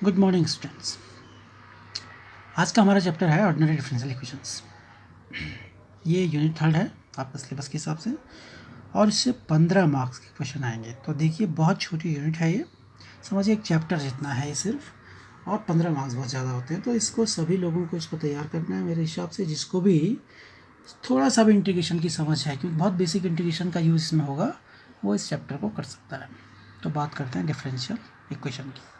Good morning students. आज का हमारा चैप्टर है ऑर्डिनरी डिफरेंशियल इक्वेशंस। ये यूनिट थर्ड है आपका सिलेबस के हिसाब से, और इससे 15 मार्क्स के क्वेश्चन आएंगे। तो देखिए, बहुत छोटी यूनिट है ये, समझिए एक चैप्टर जितना है ये सिर्फ, और 15 मार्क्स बहुत ज़्यादा होते हैं। तो इसको सभी लोगों को इसको तैयार करना है मेरे हिसाब से, जिसको भी थोड़ा सा भी इंटीग्रेशन की समझ है, क्योंकि बहुत बेसिक इंटीग्रेशन का यूज़ इसमें होगा, वो इस चैप्टर को कर सकता है। तो बात करते हैं डिफरेंशियल इक्वेशन की।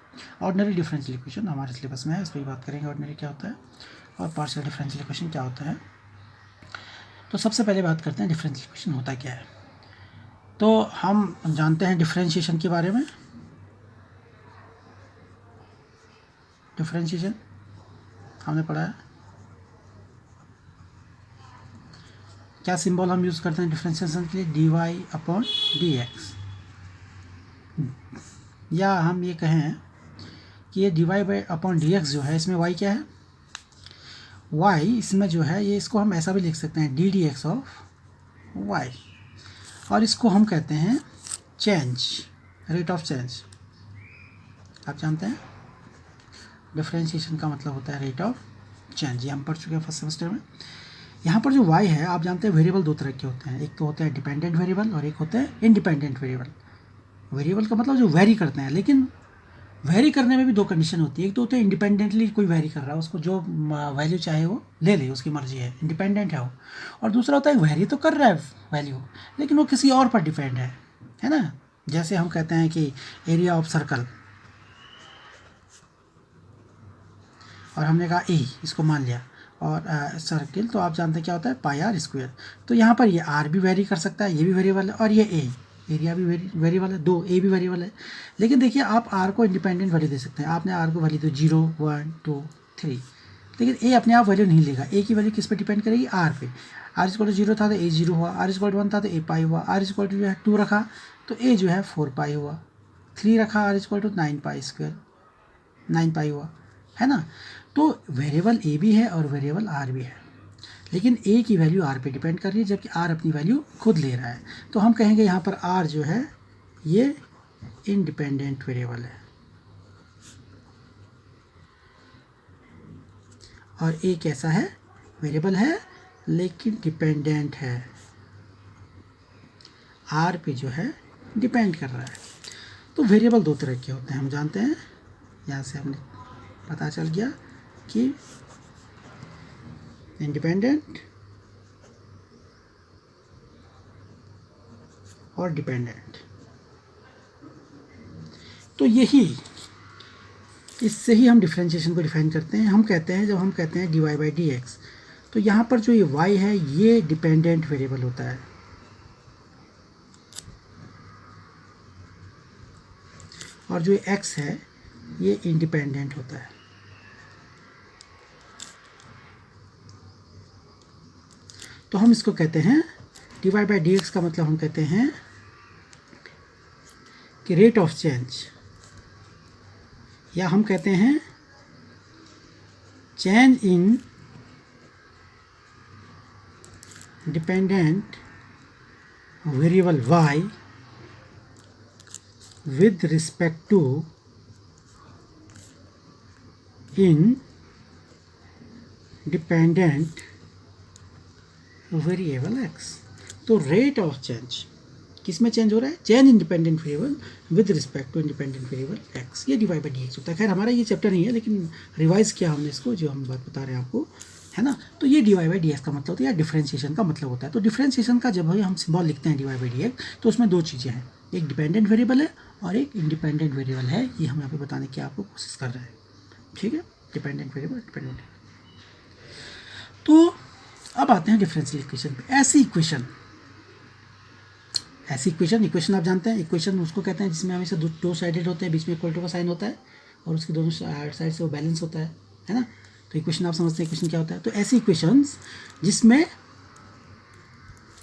ऑर्डिनरी डिफरेंशियल इक्वेशन हमारे सिलेबस में है, इस पर बात करेंगे ऑर्डिनरी क्या होता है और पार्शियल डिफरेंशियल इक्वेशन क्या होता है। तो सबसे पहले बात करते हैं डिफरेंशियल इक्वेशन होता क्या है। तो हम जानते हैं डिफरेंशिएशन के बारे में। डिफरेंशिएशन हमने पढ़ा है, क्या सिंबल हम यूज़ करते हैं डिफरेंशिएशन के लिए, dy अपॉन dx, या हम ये कहें कि ये dy बाई अपॉन dx जो है, इसमें y क्या है, y इसमें जो है ये, इसको हम ऐसा भी लिख सकते हैं ddx ऑफ y, और इसको हम कहते हैं चेंज, रेट ऑफ चेंज। आप जानते हैं डिफरेंशिएशन का मतलब होता है रेट ऑफ चेंज, ये हम पढ़ चुके हैं फर्स्ट सेमेस्टर में। यहाँ पर जो y है, आप जानते हैं वेरिएबल दो तरह के होते हैं, एक तो होता है डिपेंडेंट वेरिएबल और एक होता है इंडिपेंडेंट वेरिएबल। वेरिएबल का मतलब जो वेरी करते हैं, लेकिन वेरी करने में भी दो कंडीशन होती है। एक तो होता है इंडिपेंडेंटली कोई वेरी कर रहा है, उसको जो वैल्यू चाहे वो ले ले, उसकी मर्जी है, इंडिपेंडेंट है वो। और दूसरा होता है वेरी तो कर रहा है वैल्यू, लेकिन वो किसी और पर डिपेंड है ना। जैसे हम कहते हैं कि एरिया ऑफ सर्कल, और हमने कहा ए, इसको मान लिया, और सर्किल तो आप जानते हैं क्या होता है, पाई आर स्क्वायर। तो यहाँ पर ये आर भी वेरी कर सकता है, ये भी वेरिएबल है, और ये ए एरिया भी वेरिएबल है, दो ए भी वेरिएबल है। लेकिन देखिए, आप आर को इंडिपेंडेंट वैल्यू दे सकते हैं। आपने आर को वैल्यू दी 0 1 2 3, लेकिन ए अपने आप वैल्यू नहीं लेगा। ए की वैल्यू किस पे डिपेंड करेगी, आर पे। आर इक्वल टू 0 था तो ए 0 हुआ, आर इक्वल टू 1 था तो ए पाई हुआ, आर इक्वल टू जो है 2 रखा तो ए जो है 4 पाई हुआ, 3 रखा r equal to 9 pi square, 9 pi हुआ, है ना। तो वेरिएबल ए भी है और वेरिएबल आर भी है, लेकिन ए की वैल्यू आर पे डिपेंड कर रही है, जबकि आर अपनी वैल्यू खुद ले रहा है। तो हम कहेंगे यहाँ पर आर जो है ये इंडिपेंडेंट वेरिएबल है, और ए कैसा है, वेरिएबल है लेकिन डिपेंडेंट है, आर पे जो है डिपेंड कर रहा है। तो वेरिएबल दो तरह के होते हैं, हम जानते हैं, यहाँ से हमें पता चल गया कि इंडिपेंडेंट और डिपेंडेंट। तो यही, इससे ही हम डिफरेंशिएशन को डिफाइन करते हैं। हम कहते हैं, जब हम कहते हैं dy बाई डी एक्स, तो यहाँ पर जो ये y है ये डिपेंडेंट वेरिएबल होता है, और जो x है ये इंडिपेंडेंट होता है। तो हम इसको कहते हैं dy बाई डी एक्स, का मतलब हम कहते हैं कि रेट ऑफ चेंज, या हम कहते हैं change in dependent variable y with respect to in dependent variable x। तो रेट ऑफ चेंज किस में चेंज हो रहा है, change independent variable with respect to independent variable x, ये dy बाई डी एक्स होता है। खैर हमारा ये चैप्टर नहीं है, लेकिन रिवाइज किया हमने इसको, जो हम बात बता रहे हैं आपको, है ना। तो ये dy बाई डी एक्स का मतलब होता है, या डिफरेंशिएशन का मतलब होता है। तो डिफरेंशिएशन का जब हम सिंबल लिखते हैं dy बाई डी एक्स, तो उसमें दो चीज़ें हैं, एक डिपेंडेंट वेरिएबल है और एक इंडिपेंडेंट वेरिएबल है। ये हम यहाँ पे बताने की आपको कोशिश कर रहे हैं, ठीक है, डिपेंडेंट वेरिएबल, डिपेंडेंट। तो अब आते हैं डिफरेंशियल इक्वेशन पे। ऐसी इक्वेशन आप जानते हैं, इक्वेशन उसको कहते हैं जिसमें हमेशा दो साइडेड होते हैं, बीच में इक्वल टू का साइन होता है, और उसके दोनों साइड से वो बैलेंस होता है ना। तो इक्वेशन आप समझते हैं इक्वेशन क्या होता है। तो ऐसी इक्वेशंस जिसमें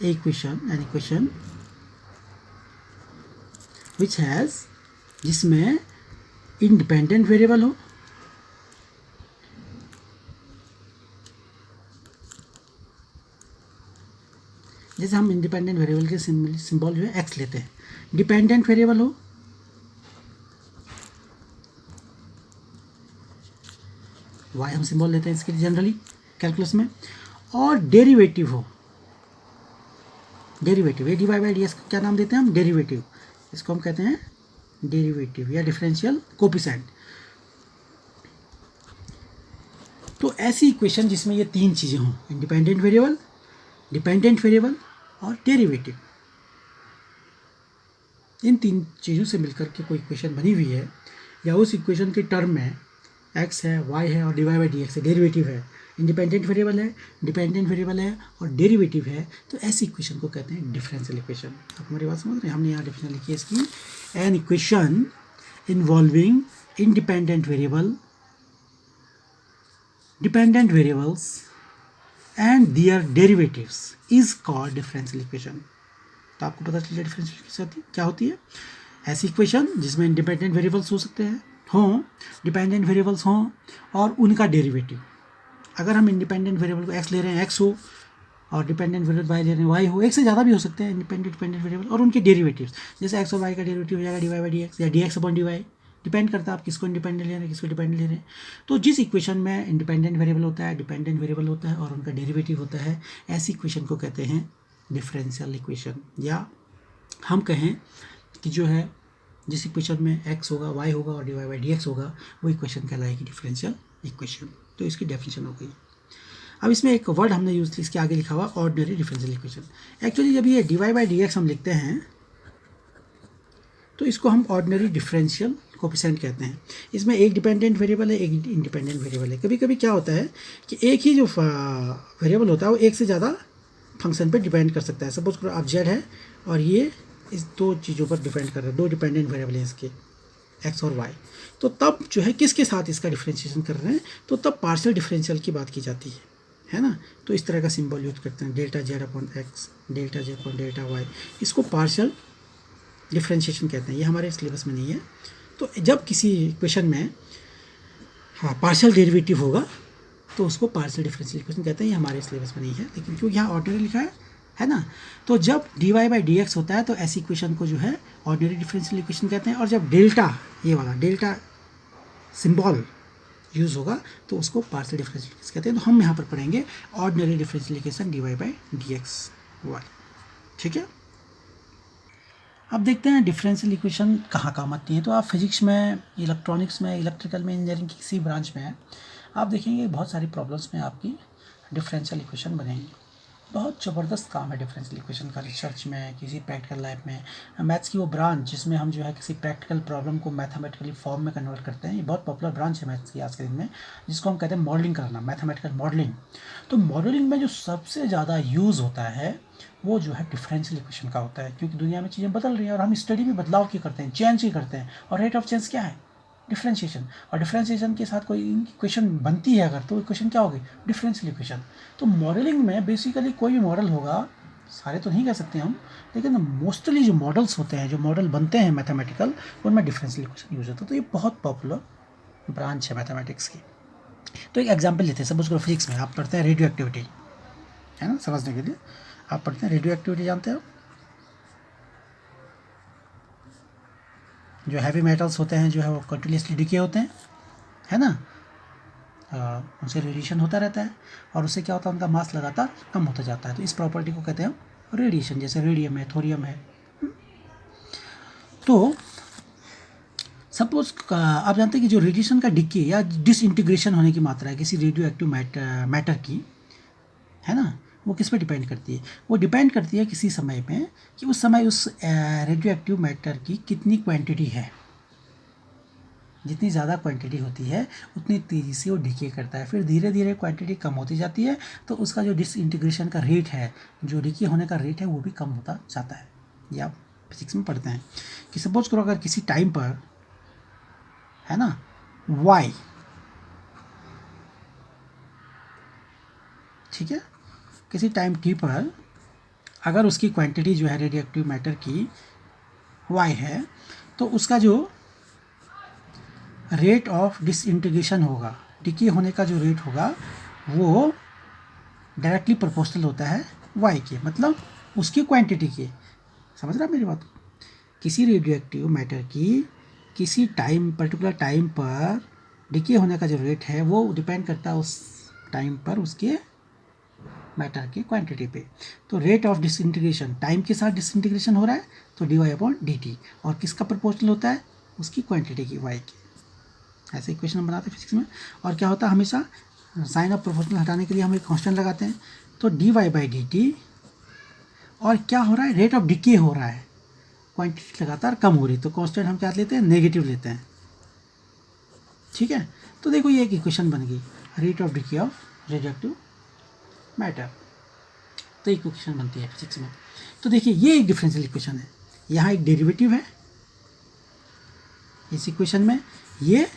एन इक्वेशन विच हैज़, जिसमें इंडिपेंडेंट वेरिएबल हो, जैसे हम इंडिपेंडेंट वेरिएबल के सिंबल जो है एक्स लेते हैं, डिपेंडेंट वेरिएबल हो वाई हम सिंबल लेते हैं इसके लिए जनरली कैलकुलस में, और डेरिवेटिव हो, derivative, a d y by d x को क्या नाम देते हैं हम, डेरिवेटिव, इसको हम कहते हैं डेरिवेटिव या डिफरेंशियल कोफिशिएंट। तो ऐसी इक्वेशन जिसमें ये तीन चीज़ें हों, इंडिपेंडेंट वेरिएबल, डिपेंडेंट वेरिएबल और डेरिवेटिव, इन तीन चीज़ों से मिलकर के कोई इक्वेशन बनी हुई है, या उस इक्वेशन के टर्म में x है, y है और d y by d x है, डेरिवेटिव है, इंडिपेंडेंट वेरिएबल है, डिपेंडेंट वेरिएबल है और डेरिवेटिव है, तो ऐसी इक्वेशन को कहते हैं डिफरेंशियल इक्वेशन। आप हमारी बात समझ रहे हैं, हमने यहाँ डिफरेंशियल लिखी है इसकी, an equation involving independent variable, dependent variables and their derivatives is called differential equation। तो आपको पता चल जाए डिफरेंशियल इक्वेशन क्या होती है, ऐसी इक्वेशन जिसमें इंडिपेंडेंट वेरिएबल्स हो सकते हैं, हों, डिपेंडेंट वेरिएबल्स हों और उनका डेरिवेटिव। अगर हम इंडिपेंडेंट वेरिएबल को x ले रहे हैं, x हो, और डिपेंडेंट वेरिएबल y ले रहे हैं, y हो, एक से ज़्यादा भी हो सकते हैं इंडिपेंडेंट डिपेंडेंट वेरिएबल, और उनके डेरिवेटिव्स, जैसे x और y का डेरिवेटिव हो जाएगा d y by d x या d x upon d y, depend करता है आप किसको इंडिपेंडेंट ले रहे हैं, किसको डिपेंडेंट ले रहे हैं। तो जिस इक्वेशन में इंडिपेंडेंट वेरिएबल होता है, डिपेंडेंट वेरिएबल होता है और उनका डेरिवेटिव होता है, ऐसी इक्वेशन को कहते हैं डिफरेंशियल इक्वेशन। या हम कहें कि जो है जिस इक्वेशन में x होगा, y होगा और d y by d x होगा, वो इक्वेशन कहलाएगी डिफरेंशियल इक्वेशन। तो इसकी डेफिनेशन हो गई। अब इसमें एक वर्ड हमने यूज़ किया, इसके आगे लिखा हुआ ऑर्डिनरी डिफरेंशियल इक्वेशन। एक्चुअली जब ये d y by d x हम लिखते हैं तो इसको हम ऑर्डिनरी डिफरेंशियल कोफिशिएंट कहते हैं। इसमें एक डिपेंडेंट वेरिएबल है, एक इंडिपेंडेंट वेरिएबल है। कभी कभी क्या होता है कि एक ही जो वेरिएबल होता है वो एक से ज़्यादा फंक्शन पे डिपेंड कर सकता है। सपोज करो आप जेड है और ये इस दो चीज़ों पर डिपेंड कर रहा है, दो डिपेंडेंट वेरिएबल हैं इसके, एक्स और वाई। तो तब जो है किसके साथ इसका डिफ्रेंशिएशन कर रहे हैं, तो तब पार्शियल डिफरेंशियल की बात की जाती है ना। तो इस तरह का सिंबल यूज करते हैं, delta z upon x, delta z upon delta y, इसको पार्शियल डिफरेंशिएशन कहते हैं। ये हमारे सिलेबस में नहीं है। तो जब किसी इक्वेशन में पार्शियल डेरिवेटिव होगा तो उसको पार्शियल डिफरेंशियल इक्वेशन कहते हैं। ये हमारे सिलेबस में नहीं है, लेकिन क्योंकि यहाँ ऑर्डिनरी लिखा है ना। तो जब d y by d x होता है तो ऐसी इक्वेशन को जो है ऑर्डिनरी डिफरेंशियल इक्वेशन कहते हैं। और जब डेल्टा, ये वाला डेल्टा सिंबल यूज़ होगा तो उसको पार्शियल डिफरेंशियल इक्वेशन कहते हैं। तो हम यहाँ पर पढ़ेंगे ordinary differential equation d y by d x y, ठीक है। अब देखते हैं डिफरेंशियल इक्वेशन कहाँ काम आती है। तो आप फिजिक्स में, इलेक्ट्रॉनिक्स में, इलेक्ट्रिकल में, इंजीनियरिंग की किसी ब्रांच में आप देखेंगे बहुत सारी प्रॉब्लम्स में आपकी डिफरेंशियल इक्वेशन बनेंगी। बहुत ज़बरदस्त काम है डिफरेंशियल इक्वेशन का रिसर्च में, किसी प्रैक्टिकल लाइफ में। मैथ्स की वो ब्रांच जिसमें हम जो है किसी प्रैक्टिकल प्रॉब्लम को मैथमेटिकली फॉर्म में कन्वर्ट करते हैं, ये बहुत पॉपुलर ब्रांच है मैथ्स की आज के दिन में, जिसको हम कहते हैं मॉडलिंग करना, मैथमेटिकल मॉडलिंग। तो मॉडलिंग में जो सबसे ज़्यादा यूज़ होता है वो जो है डिफरेंशियल इक्वेशन का होता है, क्योंकि दुनिया में चीज़ें बदल रही हैं और हम स्टडी में बदलाव की करते हैं, चेंज की करते हैं। और रेट ऑफ चेंज क्या है? डिफरेंशिएशन। और डिफरेंशिएशन के साथ कोई इक्वेशन बनती है अगर, तो इक्वेशन क्या होगी? Differential equation. तो मॉडलिंग में बेसिकली कोई भी मॉडल होगा, सारे तो नहीं कह सकते हम, लेकिन मोस्टली जो मॉडल्स होते हैं, जो मॉडल बनते हैं मैथमेटिकल, उनमें डिफरेंशियल इक्वेशन यूज होता है। तो ये बहुत पॉपुलर ब्रांच है मैथमेटिक्स की। तो एक एग्जाम्पल लेते हैं। सपोज करो फिजिक्स में आप पढ़ते हैं रेडियो एक्टिविटी, है ना, समझने के लिए आप पढ़ते हैं रेडियो एक्टिविटी, जानते हो जो हैवी मेटल्स होते हैं जो है वो कंटिन्यूसली डिके होते हैं, है ना, उनसे रेडिएशन होता रहता है और उससे क्या होता है, उनका मास लगातार कम होता जाता है। तो इस प्रॉपर्टी को कहते हैं रेडिएशन, जैसे रेडियम है, थोरियम है। तो सपोज आप जानते हैं कि जो रेडिएशन का डिके या डिसइंटीग्रेशन होने की मात्रा है किसी रेडियो एक्टिव मैटर की, है ना, वो किस पे डिपेंड करती है? वो डिपेंड करती है किसी समय में कि उस समय उस रेडियो एक्टिव मैटर की कितनी क्वांटिटी है। जितनी ज़्यादा क्वांटिटी होती है उतनी तेज़ी से वो डिके करता है, फिर धीरे धीरे क्वांटिटी कम होती जाती है, तो उसका जो डिसइंटीग्रेशन का रेट है, जो डिके होने का रेट है, वो भी कम होता जाता है। ये आप फिजिक्स में पढ़ते हैं कि सपोज करो अगर किसी टाइम पर, है ना, y, ठीक है, किसी टाइम t पर अगर उसकी क्वांटिटी जो है रेडियो एक्टिव मैटर की y है, तो उसका जो रेट ऑफ डिसइंटीग्रेशन होगा, डिके होने का जो रेट होगा, वो डायरेक्टली प्रोपोर्शनल होता है y के, मतलब उसकी क्वांटिटी के। समझ रहे हैं मेरी बात? किसी रेडियो एक्टिव मैटर की किसी टाइम, पर्टिकुलर टाइम पर डिके होने का जो रेट है वो डिपेंड करता है उस टाइम पर उसके मैटर की क्वांटिटी पे। तो रेट ऑफ डिसइंटीग्रेशन टाइम के साथ डिसइंटीग्रेशन हो रहा है तो dy/dt, और किसका प्रोपोर्शनल होता है, उसकी क्वांटिटी की, y की। ऐसे इक्वेशन हम बनाते हैं फिजिक्स में। और क्या होता है, हमेशा साइन ऑफ प्रोपोर्शनल हटाने के लिए हम एक कांस्टेंट लगाते हैं। तो dy/dt, और क्या हो रहा है, रेट ऑफ डिके हो रहा है, क्वांटिटी लगातार कम हो रही, तो कांस्टेंट हम क्या लेते हैं, नेगेटिव लेते हैं। ठीक है, तो देखो ये एक इक्वेशन बन गई, rate of decay of radioactive matter. तो एक इक्वेशन बनती है फिजिक्स में। तो देखिए ये एक डिफरेंशियल इक्वेशन है, यहाँ एक डेरिवेटिव है इस इक्वेशन में, ये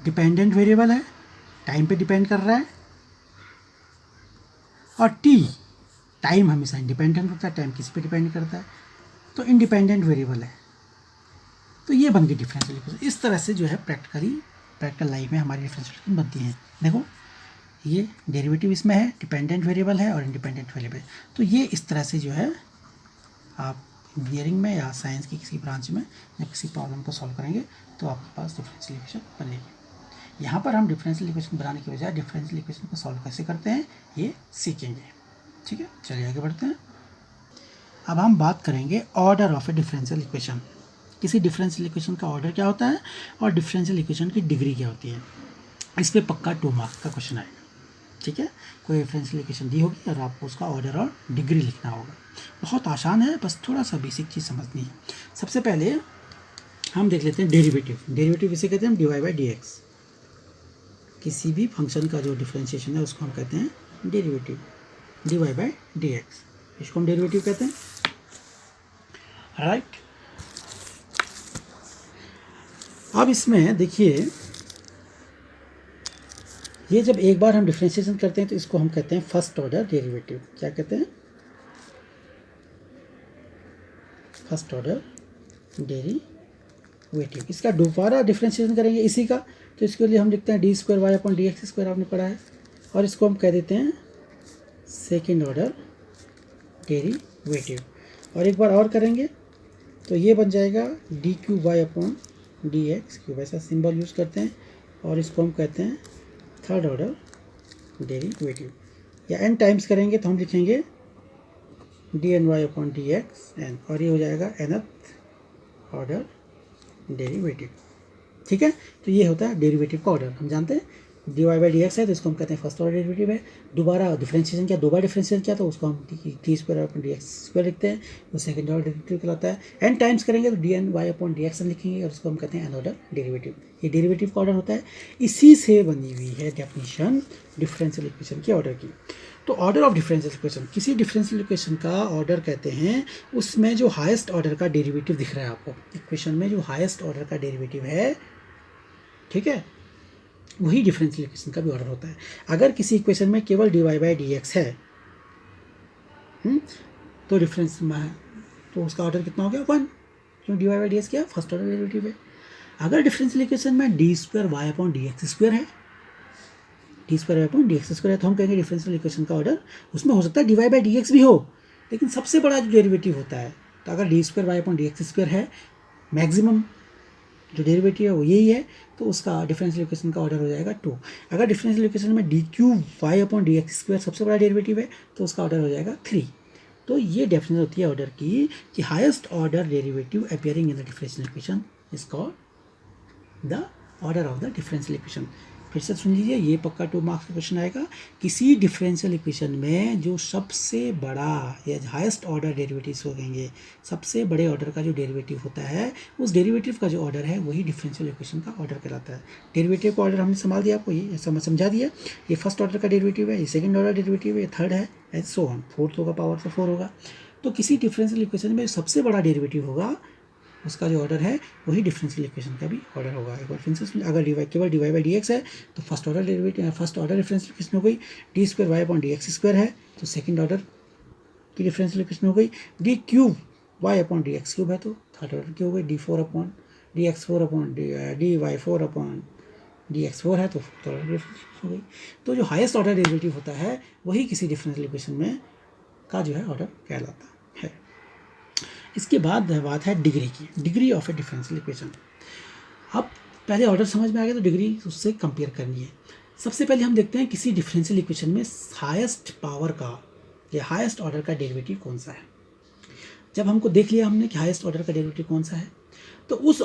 डिपेंडेंट वेरिएबल है, टाइम पे डिपेंड कर रहा है, और टी, टाइम हमेशा इंडिपेंडेंट होता है, टाइम किसी पे डिपेंड करता है, तो इंडिपेंडेंट वेरिएबल है। तो ये बन गई डिफरेंशियल इक्वेशन। इस तरह से जो है प्रैक्टिकल लाइफ में हमारी डिफरेंशियल इक्वेशन बनती हैं। देखो ये डेरिवेटिव इसमें है, डिपेंडेंट वेरिएबल है और इंडिपेंडेंट वेरिएबल। तो ये इस तरह से जो है आप इंजीनियरिंग में या साइंस की किसी ब्रांच में जब किसी प्रॉब्लम को सॉल्व करेंगे तो आपके पास डिफरेंशियल इक्वेशन बनेगी। यहाँ पर हम डिफरेंशियल इक्वेशन बनाने की बजाय डिफरेंशियल इक्वेशन को सॉल्व कैसे करते हैं ये सीखेंगे। ठीक है, चलिए आगे बढ़ते हैं। अब हम बात करेंगे order of A differential equation. किसी डिफरेंशियल इक्वेशन का ऑर्डर क्या होता है और डिफरेंशियल इक्वेशन की डिग्री क्या होती है। इस पर पक्का 2 मार्क्स का क्वेश्चन आएगा। ठीक है, कोई डिफरेंशियल इक्वेशन दी होगी और आपको उसका ऑर्डर और डिग्री लिखना होगा। बहुत आसान है, बस थोड़ा सा बेसिक चीज़ समझनी है। सबसे पहले हम देख लेते हैं डेरिवेटिव। डेरिवेटिव इसे कहते हैं dy/dx। किसी भी फंक्शन का जो डिफरेंशिएशन है उसको हम कहते हैं डेरिवेटिव, dy/dx, इसको हम डेरिवेटिव कहते हैं। राइट, अब इसमें देखिए, ये जब एक बार हम डिफरेंशिएशन करते हैं तो इसको हम कहते हैं फर्स्ट ऑर्डर डेरिवेटिव। क्या कहते हैं, फर्स्ट ऑर्डर डेरिवेटिव। इसका दोबारा डिफरेंशिएशन करेंगे इसी का, तो इसके लिए हम लिखते हैं d²y/dx², आपने पढ़ा है, और इसको हम कह देते हैं सेकेंड ऑर्डर डेरिवेटिव। और एक बार और करेंगे तो ये बन जाएगा d³ y/dx, वैसा सिंबल यूज़ करते हैं, और इसको हम कहते हैं थर्ड ऑर्डर डेरिवेटिव। या n टाइम्स करेंगे तो हम लिखेंगे dny/dx n, और ये हो जाएगा nth ऑर्डर डेरिवेटिव। ठीक है, तो ये होता है डेरिवेटिव का ऑर्डर। हम जानते हैं dy/dx है तो इसको हम कहते हैं फर्स्ट ऑर्डर डेरिवेटिव है। दोबारा डिफरेंशिएशन किया, 2 बार डिफरेंशिएशन किया तो उसको हम d²/dx² लिखते हैं, वो सेकंड ऑर्डर डेरिवेटिव कहलाता है। n टाइम्स करेंगे तो dny/dx लिखेंगे और उसको हम कहते हैं n ऑर्डर डेरिवेटिव। ये डेरिवेटिव का ऑर्डर होता है। इसी से बनी हुई है डेफिनेशन डिफरेंशियल इक्वेशन के ऑर्डर की। तो ऑर्डर ऑफ डिफरेंशियल इक्वेशन, किसी डिफरेंशियल इक्वेशन का ऑर्डर कहते हैं उसमें जो हाईएस्ट ऑर्डर का डेरिवेटिव दिख रहा है आपको इक्वेशन में, जो हाईएस्ट ऑर्डर का डेरिवेटिव है, ठीक है, वही डिफरेंशियल इक्वेशन का भी ऑर्डर होता है। अगर किसी इक्वेशन में केवल dy/dx है तो डिफरेंस में तो उसका ऑर्डर कितना हो गया, 1, क्यों dy/dx क्या फर्स्ट ऑर्डर डेरिवेटिव है। अगर डिफरेंशियल इक्वेशन में d²y/dx² है, d²y/dx² है, तो हम कहेंगे डिफरेंशियल इक्वेशन का ऑर्डर, उसमें हो सकता है dy/dx भी हो, लेकिन सबसे बड़ा जो डेरिवेटिव होता है, तो अगर d²y/dx² है, मैक्सिमम जो डेरिवेटिव है वो यही है, तो उसका डिफरेंशियल इक्वेशन का ऑर्डर हो जाएगा 2। अगर डिफरेंशियल इक्वेशन में d³ सबसे बड़ा डेरिवेटिव है तो उसका ऑर्डर हो जाएगा 3। तो ये डेफिनेशन होती है ऑर्डर की कि highest order derivative appearing in the differential equation is called the order of the differential equation. फिर से सुन लीजिए, ये पक्का 2 मार्क्स का क्वेश्चन आएगा। किसी डिफरेंशियल इक्वेशन में जो सबसे बड़ा या हाईएस्ट ऑर्डर डेरिवेटिव हो गएंगे, सबसे बड़े ऑर्डर का जो डेरिवेटिव होता है, उस डेरिवेटिव का जो ऑर्डर है वही डिफरेंशियल इक्वेशन का ऑर्डर कहलाता है। डेरिवेटिव का ऑर्डर हमने संभाल दिया, आपको ये समझा दिया। ये फर्स्ट ऑर्डर का डेरिवेटिव है, ये सेकंड ऑर्डर डेरिवेटिव है, ये थर्ड है, एंड सो ऑन, फोर्थ होगा, पावर से 4 होगा। तो किसी डिफरेंशियल इक्वेशन में सबसे बड़ा डेरिवेटिव होगा, उसका जो ऑर्डर है वही डिफरेंशियल इक्वेशन का भी ऑर्डर होगा। एक बार फिर से, अगर केवल dy/dx है तो first order derivative, first order differential equation हो गई। d²y/dx² है तो सेकंड ऑर्डर की डिफरेंशियल इक्वेशन हो गई। d³ है तो थर्ड ऑर्डर की हो गई। dy4/dx4 है तो फोर्थ ऑर्डर डिफरेंशियल हो गई। तो जो हाईएस्ट ऑर्डर डेरिवेटिव होता है वही किसी डिफरेंशियल इक्वेशन में का जो है ऑर्डर कहलाता है। इसके बाद बात है डिग्री की, degree of A differential equation. अब पहले ऑर्डर समझ में आ गया तो डिग्री उससे कंपेयर करनी है। सबसे पहले हम देखते हैं किसी डिफरेंशियल इक्वेशन में हाईएस्ट पावर का या हाईएस्ट ऑर्डर का डेरिवेटिव कौन सा है। जब हमको देख लिया हमने कि हाईएस्ट ऑर्डर का डेरिवेटिव कौन सा है, तो उस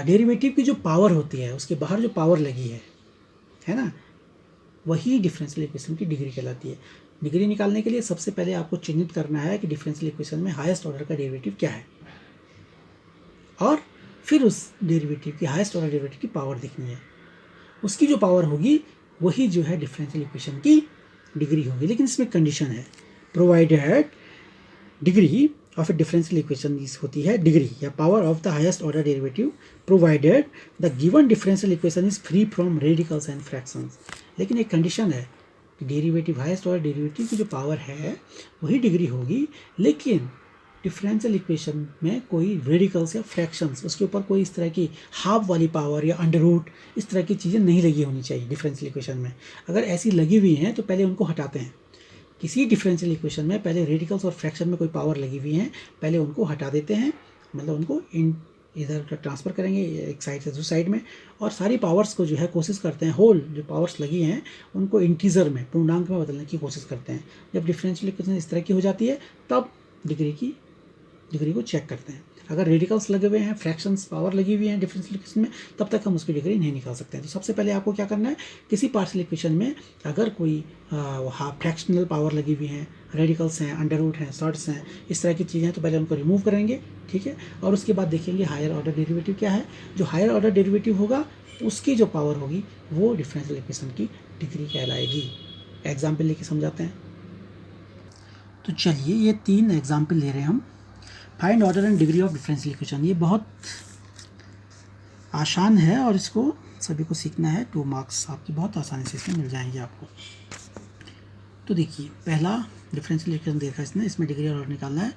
डेरिवेटिव की जो पावर होती है, उसके बाहर जो पावर लगी है ना, वही डिफरेंशियल इक्वेशन की डिग्री कहलाती है। डिग्री निकालने के लिए सबसे पहले आपको चिन्हित करना है कि डिफरेंशियल इक्वेशन में हाईएस्ट ऑर्डर का डेरिवेटिव क्या है, और फिर उस डेरिवेटिव की हाईएस्ट ऑर्डर डेरिवेटिव की पावर देखनी है। उसकी जो पावर होगी वही जो है डिफरेंशियल इक्वेशन की डिग्री होगी। लेकिन इसमें कंडीशन है, provided degree of A differential equation होती है डिग्री या power of the highest order derivative provided the given differential equation is free from radicals and fractions. लेकिन एक कंडीशन है कि डेरिवेटिव हाईएस्ट ऑर्डर डेरिवेटिव की जो पावर है वही डिग्री होगी, लेकिन डिफरेंशियल इक्वेशन में कोई रेडिकल्स या फ्रैक्शंस, उसके ऊपर कोई इस तरह की हाफ वाली पावर या अंडर रूट इस तरह की चीज़ें नहीं लगी होनी चाहिए डिफरेंशियल इक्वेशन में। अगर ऐसी लगी हुई हैं तो पहले उनको हटाते हैं। किसी डिफरेंशियल इक्वेशन में पहले रेडिकल्स और फ्रैक्शन में कोई पावर लगी हुई हैं, पहले उनको हटा देते हैं, मतलब उनको इधर ट्रांसफ़र करेंगे एक साइड से दूसरी साइड में, और सारी पावर्स को जो है कोशिश करते हैं, होल जो पावर्स लगी हैं उनको इंटीजर में, पूर्णांक में बदलने की कोशिश करते हैं। जब डिफरेंशियल इक्वेशन इस तरह की हो जाती है तब डिग्री को चेक करते हैं। अगर रेडिकल्स लगे हुए हैं, फ्रैक्शंस पावर लगी हुई हैं डिफरेंशियल इक्वेशन में, तब तक हम उसकी डिग्री नहीं निकाल सकते हैं। तो सबसे पहले आपको क्या करना है, किसी पार्शियल इक्वेशन में अगर कोई फ्रैक्शनल पावर लगी हुई हैं, रेडिकल्स हैं, अंडर रूट हैं, शॉर्ट्स हैं, इस तरह की चीज़ें हैं, तो पहले उनको रिमूव करेंगे, ठीक है। और उसके बाद देखेंगे हायर ऑर्डर डेरिवेटिव क्या है। जो हायर ऑर्डर डेरिवेटिव होगा उसकी जो पावर होगी वो डिफरेंशियल इक्वेशन की डिग्री कहलाएगी। एग्जाम्पल लेके समझाते हैं। तो चलिए ये 3 एग्जाम्पल ले रहे हैं हम। Find order and degree of differential equation, ये बहुत आसान है और इसको सभी को सीखना है। 2 मार्क्स आपकी बहुत आसानी से इसमें मिल जाएंगे आपको। तो देखिए पहला डिफरेंशियल इक्वेशन देखा इसने, इसमें डिग्री और ऑर्डर निकालना है।